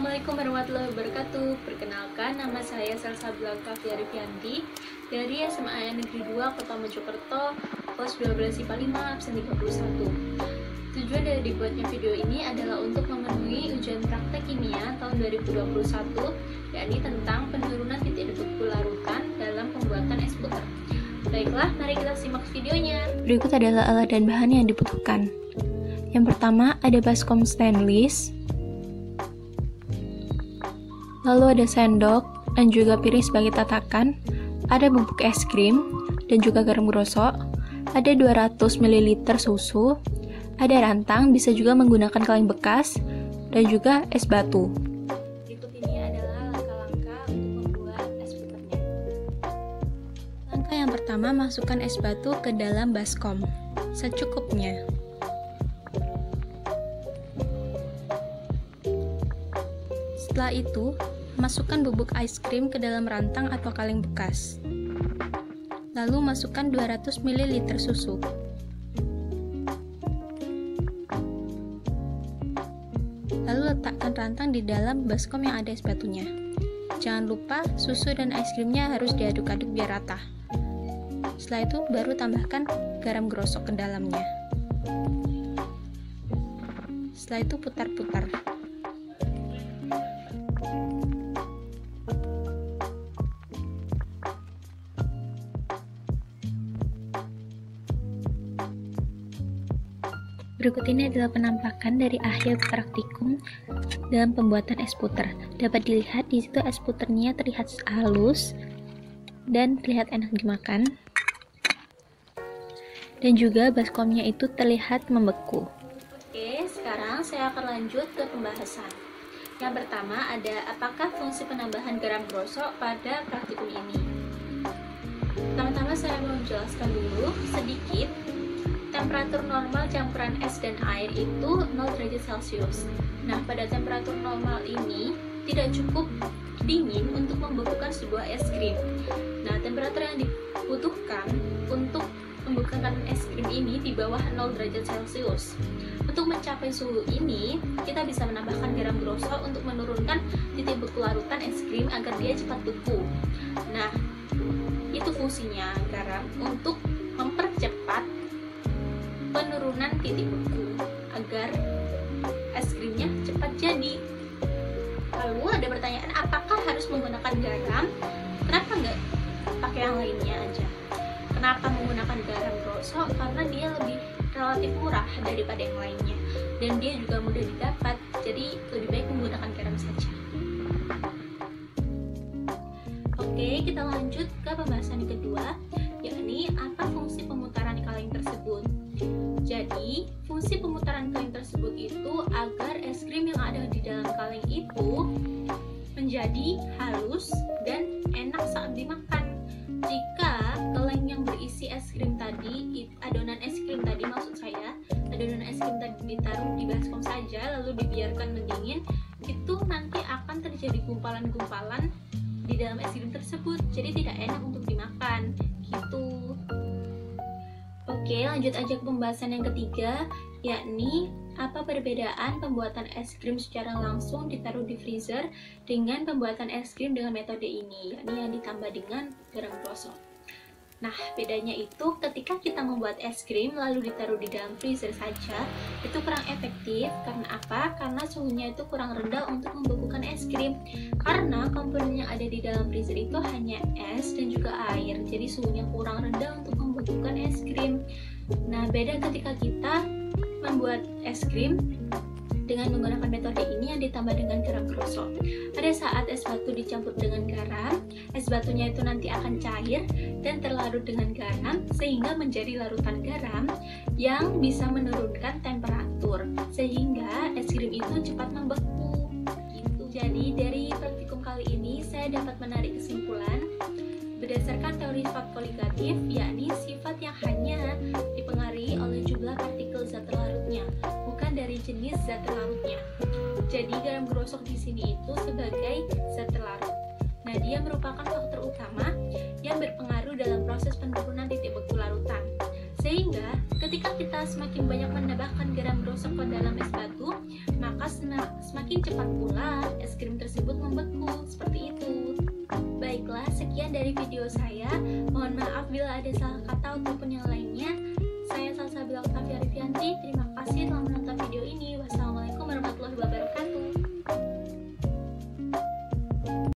Assalamualaikum warahmatullahi wabarakatuh. Perkenalkan, nama saya Salsa Blanca Fiarifianti dari SMA Negeri 2 Kota Mojokerto, kelas 12 IPA 5, absen 31. Tujuan dari dibuatnya video ini adalah untuk memenuhi ujian praktek kimia tahun 2021, yakni tentang penurunan titik debu larutan dalam pembuatan es puter. Baiklah, mari kita simak videonya. Berikut adalah alat dan bahan yang dibutuhkan. Yang pertama ada baskom stainless, lalu ada sendok dan juga piring sebagai tatakan, ada bubuk es krim dan juga garam grosok, ada 200 ml susu, ada rantang, bisa juga menggunakan kaleng bekas, dan juga es batu. Berikut ini adalah langkah-langkah untuk membuat es puternya. Langkah yang pertama, masukkan es batu ke dalam baskom secukupnya. Setelah itu, masukkan bubuk es krim ke dalam rantang atau kaleng bekas. Lalu masukkan 200 ml susu. Lalu letakkan rantang di dalam baskom yang ada es batunya. Jangan lupa susu dan es krimnya harus diaduk-aduk biar rata. Setelah itu baru tambahkan garam grosok ke dalamnya. Setelah itu putar-putar. Berikut ini adalah penampakan dari akhir praktikum dalam pembuatan es puter. Dapat dilihat di situ es puternya terlihat halus dan terlihat enak dimakan. Dan juga baskomnya itu terlihat membeku. Oke, sekarang saya akan lanjut ke pembahasan. Yang pertama ada apakah fungsi penambahan garam grosok pada praktikum ini. Pertama-tama saya mau menjelaskan dulu sedikit. Temperatur normal campuran es dan air itu 0 derajat Celcius. Nah, pada temperatur normal ini tidak cukup dingin untuk membekukan sebuah es krim. Nah, temperatur yang dibutuhkan untuk membekukan es krim ini di bawah 0 derajat Celcius. Untuk mencapai suhu ini, kita bisa menambahkan garam grosok untuk menurunkan titik beku larutan es krim agar dia cepat beku. Nah, itu fungsinya garam untuk mempercepat penurunan titik beku agar es krimnya cepat jadi. Lalu ada pertanyaan, apakah harus menggunakan garam? Kenapa nggak pakai yang lainnya aja? Kenapa menggunakan garam grosok? Karena dia lebih relatif murah daripada yang lainnya dan dia juga mudah didapat, jadi lebih baik menggunakan garam saja. Oke, kita lanjut ke pembahasan yang kedua, yakni apa fungsi pemutaran kaleng tersebut. Jadi, fungsi pemutaran kaleng tersebut itu agar es krim yang ada di dalam kaleng itu menjadi halus dan enak saat dimakan. Jika kaleng yang berisi es krim tadi, adonan es krim tadi maksud saya, adonan es krim tadi ditaruh di baskom saja lalu dibiarkan mendingin, itu nanti akan terjadi gumpalan-gumpalan di dalam es krim tersebut, jadi tidak enak untuk dimakan gitu. Oke, lanjut aja ke pembahasan yang ketiga, yakni apa perbedaan pembuatan es krim secara langsung ditaruh di freezer dengan pembuatan es krim dengan metode ini, yakni yang ditambah dengan garam grosok. Nah, bedanya itu ketika kita membuat es krim lalu ditaruh di dalam freezer saja, itu kurang efektif. Karena apa? Karena suhunya itu kurang rendah untuk membekukan es krim. Karena komponen yang ada di dalam freezer itu hanya es dan juga air, jadi suhunya kurang rendah untuk membekukan es krim. Nah, beda ketika kita membuat es krim dengan menggunakan metode ini yang ditambah dengan garam grosok. Pada saat es batu dicampur dengan garam, es batunya itu nanti akan cair dan terlarut dengan garam sehingga menjadi larutan garam yang bisa menurunkan temperatur sehingga es krim itu cepat membeku gitu. Jadi dari praktikum kali ini saya dapat menarik kesimpulan berdasarkan teori sifat koligatif, yakni sifat yang hanya dipengaruhi oleh jumlah partikel zat terlarutnya, bukan dari jenis zat terlarutnya. Jadi garam grosok di sini itu sebagai zat terlarut. Nah, dia merupakan faktor utama yang berpengaruh dalam proses penurunan titik beku larutan. Sehingga ketika kita semakin banyak menambahkan garam grosok ke dalam es batu, maka maka semakin cepat pula es krim tersebut membeku. Seperti itu. Baiklah, sekian dari video saya. Mohon maaf bila ada salah kata ataupun yang lain.